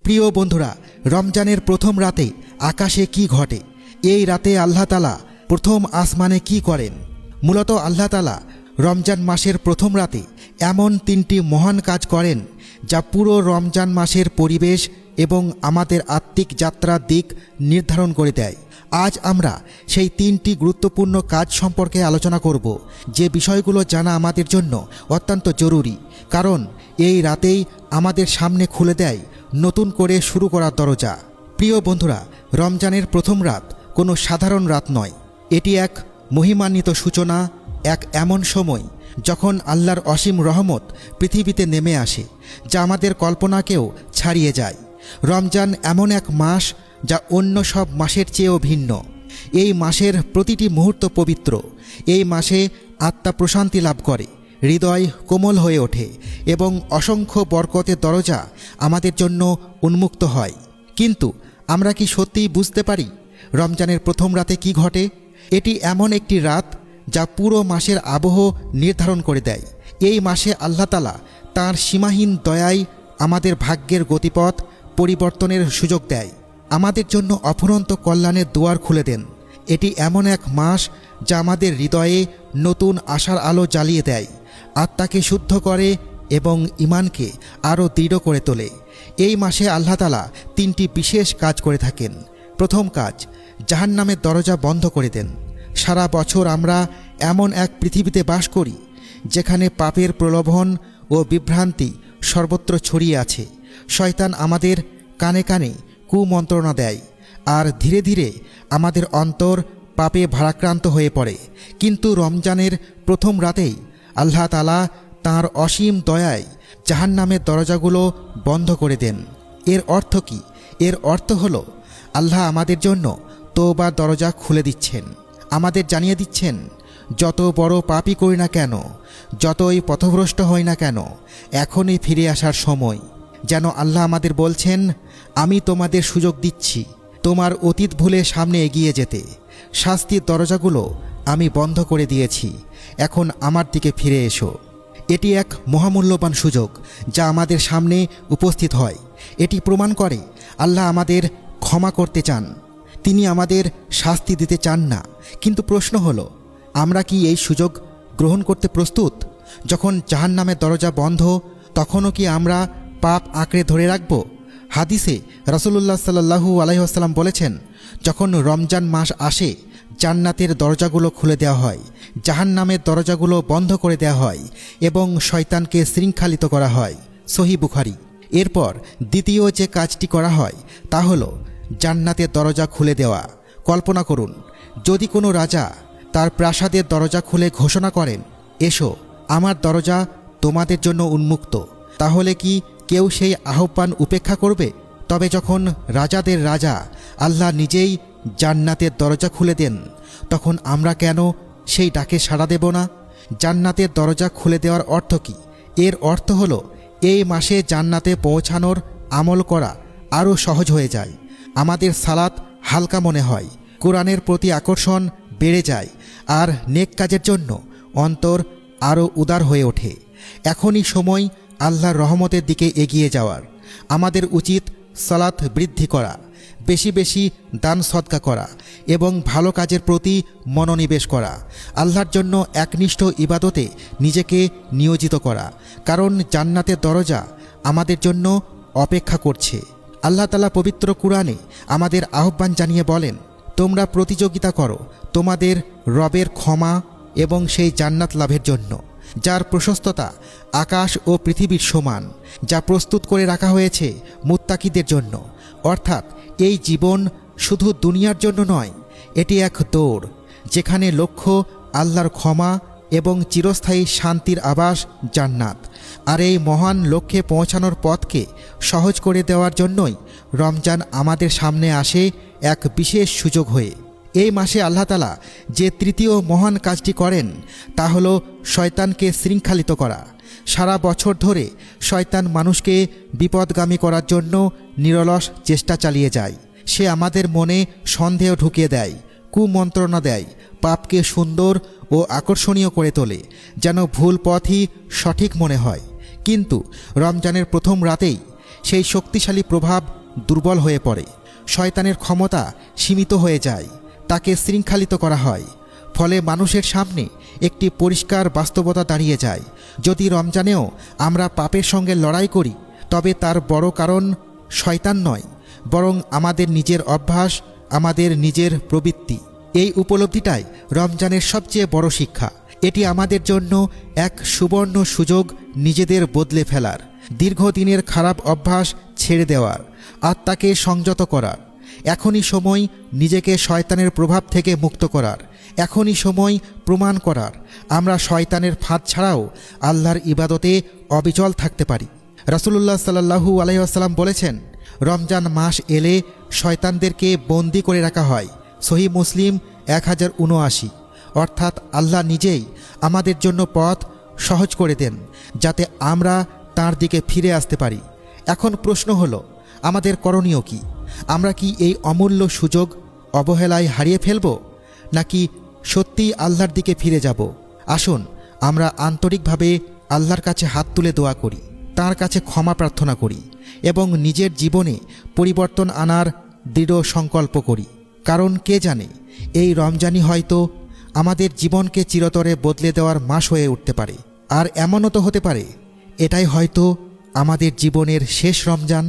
প্রিয় বন্ধুরা, রমজানের প্রথম রাতে আকাশে কি ঘটে? এই রাতে আল্লাহ তাআলা প্রথম আসমানে কি করেন? মূলত আল্লাহ তাআলা রমজান মাসের প্রথম রাতে এমন তিনটি মহান কাজ করেন যা পুরো রমজান মাসের পরিবেশ এবং আমাদের আত্মিক যাত্রার দিক নির্ধারণ করে দেয়। আজ আমরা সেই তিনটি গুরুত্বপূর্ণ কাজ সম্পর্কে আলোচনা করব, যে বিষয়গুলো জানা আমাদের জন্য অত্যন্ত জরুরি, কারণ এই রাতেই আমাদের সামনে খুলে দেয় নতুন করে শুরু করার দরজা। প্রিয় বন্ধুরা, রমজানের প্রথম রাত কোনো সাধারণ রাত নয়। এটি এক মহিমান্বিত সূচনা, এক এমন সময় যখন আল্লাহর অসীম রহমত পৃথিবীতে নেমে আসে, যা আমাদের কল্পনাকেও ছাড়িয়ে যায়। রমজান এমন এক মাস যা অন্য সব মাসের চেয়েও ভিন্ন। এই মাসের প্রতিটি মুহূর্ত পবিত্র। এই মাসে আত্মা প্রশান্তি লাভ করে, হৃদয় কোমল হয়ে ওঠে এবং অসংখ্য বরকতের দরজা আমাদের জন্য উন্মুক্ত হয়। কিন্তু আমরা কি সত্যিই বুঝতে পারি রমজানের প্রথম রাতে কি ঘটে? এটি এমন একটি রাত যা পুরো মাসের আবহ নির্ধারণ করে দেয়। এই মাসে আল্লাহ তাআলা তাঁর সীমাহীন দয়ায় আমাদের ভাগ্যের গতিপথ পরিবর্তনের সুযোগ দেয়, আমাদের জন্য অফুরন্ত কল্যাণের দুয়ার খুলে দেন। এটি এমন এক মাস যা আমাদের হৃদয়ে নতুন আশার আলো জ্বালিয়ে দেয়, আত্মাকে শুদ্ধ করে এবং ঈমানকে আরও দৃঢ় করে তোলে। এই মাসে আল্লাহ তাআলা তিনটি বিশেষ কাজ করে থাকেন। প্রথম কাজ, জাহান্নামের দরজা বন্ধ করে দেন। সারা বছর আমরা এমন এক পৃথিবীতে বাস করি যেখানে পাপের প্রলোভন ও বিভ্রান্তি সর্বত্র ছড়িয়ে আছে। শয়তান আমাদের কানে কানে কুমন্ত্রণা দেয়, আর ধীরে ধীরে আমাদের অন্তর পাপে ভারাক্রান্ত হয়ে পড়ে। কিন্তু রমজানের প্রথম রাতেই আল্লাহ তাআলা তাঁর অসীম দয়ায় জাহান্নামের দরজাগুলো বন্ধ করে দেন। এর অর্থ কি? এর অর্থ হলো আল্লাহ আমাদের জন্য তওবার দরজা খুলে দিচ্ছেন, আমাদের জানিয়ে দিচ্ছেন, যত বড় পাপই করি না কেন, যতই পথভ্রষ্ট হই না কেন, এখনই ফিরে আসার সময়। যেন আল্লাহ আমাদের বলছেন, আমি তোমাদের সুযোগ দিচ্ছি তোমার অতীত ভুলে সামনে এগিয়ে যেতে। শাস্তির দরজাগুলো আমি বন্ধ করে দিয়েছি, এখন আমার দিকে ফিরে এসো। এটি এক মহামূল্যবান সুযোগ যা আমাদের সামনে উপস্থিত হয়। এটি প্রমাণ করে আল্লাহ আমাদের ক্ষমা করতে চান, তিনি আমাদের শাস্তি দিতে চান না। কিন্তু প্রশ্ন হলো, আমরা কি এই সুযোগ গ্রহণ করতে প্রস্তুত? যখন জাহান্নামের দরজা বন্ধ, তখনও কি আমরা পাপ আঁকড়ে ধরে রাখব? হাদিসে রাসূলুল্লাহ সাল্লাল্লাহু আলাইহি ওয়াসাল্লাম বলেছেন, যখন রমজান মাস আসে, জান্নাতের দরজাগুলো খুলে দেওয়া হয়, জাহান্নামের দরজাগুলো বন্ধ করে দেওয়া হয় এবং শয়তানকে শৃঙ্খলিত করা হয়। সহিহ বুখারী। এরপর দ্বিতীয় যে কাজটি করা হয় তা হলো জান্নাতের দরজা খুলে দেওয়া। কল্পনা করুন, যদি কোনো রাজা তার প্রাসাদের দরজা খুলে ঘোষণা করেন, এসো, আমার দরজা তোমাদের জন্য উন্মুক্ত, তাহলে কি কেউ সেই আহ্বান উপেক্ষা করবে? তবে যখন রাজাদের রাজা আল্লাহ নিজেই জান্নাতের দরজা খুলে দেন, তখন আমরা কেন সেই ডাকে সাড়া দেব না? জান্নাতের দরজা খুলে দেওয়ার অর্থ কী? এর অর্থ হলো এই মাসে জান্নাতে পৌঁছানোর আমল করা আরও সহজ হয়ে যায়। আমাদের সালাত হালকা মনে হয়, কোরআনের প্রতি আকর্ষণ বেড়ে যায়, আর নেক কাজের জন্য অন্তর আরও উদার হয়ে ওঠে। এখনই সময় আল্লাহর রহমতের দিকে এগিয়ে যাওয়ার। আমাদের উচিত সালাত বৃদ্ধি করা, বেশি বেশি দান সদকা করা এবং ভালো কাজের প্রতি মনোনিবেশ করা, আল্লাহর জন্য একনিষ্ঠ ইবাদতে নিজেকে নিয়োজিত করা, কারণ জান্নাতের দরজা আমাদের জন্য অপেক্ষা করছে। আল্লাহ তাআলা পবিত্র কুরআনে আমাদের আহ্বান জানিয়ে বলেন, তোমরা প্রতিযোগিতা করো তোমাদের রবের ক্ষমা এবং সেই জান্নাত লাভের জন্য, যার প্রশস্ততা আকাশ ও পৃথিবীর সমান, যা প্রস্তুত করে রাখা হয়েছে মুত্তাকিদের জন্য। অর্থাৎ এই জীবন শুধু দুনিয়ার জন্য নয়, এটি এক দৌড় যেখানে লক্ষ্য আল্লাহর ক্ষমা এবং চিরস্থায়ী শান্তির আবাস জান্নাত। আর এই মহান লক্ষ্যে পৌঁছানোর পথকে সহজ করে দেওয়ার জন্যই রমজান আমাদের সামনে আসে এক বিশেষ সুযোগ হয়ে। এই মাসে আল্লাহ তাআলা যে তৃতীয় মহান কাজটি করেন তা হলো শয়তানকে শৃঙ্খলিত করা। সারা বছর ধরে শয়তান মানুষকে বিপদগামী করার জন্য নিরলস চেষ্টা চালিয়ে যায়। সে আমাদের মনে সন্দেহ ঢুকিয়ে দেয়, কুমন্ত্রণা দেয়, পাপকে সুন্দর ও আকর্ষণীয় করে তোলে, যেন ভুল পথই সঠিক মনে হয়। কিন্তু রমজানের প্রথম রাতেই সেই শক্তিশালী প্রভাব দুর্বল হয়ে পড়ে। শয়তানের ক্ষমতা সীমিত হয়ে যায়, তাকে শৃঙ্খলিত করা হয়। ফলে মানুষের সামনে একটি পরিষ্কার বাস্তবতা দাঁড়িয়ে যায়। যদি রমজানেও আমরা পাপের সঙ্গে লড়াই করি, তবে তার বড় কারণ শয়তান নয়, বরং আমাদের নিজের অভ্যাস, আমাদের নিজের প্রবৃত্তি। এই উপলব্ধিটাই রমজানের সবচেয়ে বড় শিক্ষা। এটি আমাদের জন্য এক সুবর্ণ সুযোগ নিজেদের বদলে ফেলার, দীর্ঘদিনের খারাপ অভ্যাস ছেড়ে দেওয়ার, আত্মাকে সংযত করার। এখনই সময় নিজেকে শয়তানের প্রভাব থেকে মুক্ত করার। এখনই সময় প্রমাণ করার আমরা শয়তানের ফাঁদ ছাড়াও আল্লাহর ইবাদতে অবিচল থাকতে পারি। রাসূলুল্লাহ সাল্লাল্লাহু আলাইহি ওয়াসাল্লাম বলেছেন, রমজান মাস এলে শয়তানদেরকে বন্দী করে রাখা হয়। সহিহ মুসলিম 1079। অর্থাৎ আল্লাহ নিজেই আমাদের জন্য পথ সহজ করে দেন, যাতে আমরা তার দিকে ফিরে আসতে পারি। এখন প্রশ্ন হলো, আমাদের করণীয় কি? আমরা কি এই অমূল্য সুযোগ অবহেলায় হারিয়ে ফেলব, নাকি সত্যিই আল্লাহর দিকে ফিরে যাব? আসুন আমরা আন্তরিকভাবে আল্লাহর কাছে হাত তুলে দোয়া করি, তার কাছে ক্ষমা প্রার্থনা করি এবং নিজের জীবনে পরিবর্তন আনার দৃঢ় সংকল্প করি। কারণ কে জানে, এই রমজানই হয়তো আমাদের জীবনকে চিরতরে বদলে দেওয়ার মাস হয়ে উঠতে পারে। আর এমনও তো হতে পারে এটাই হয়তো আমাদের জীবনের শেষ রমজান।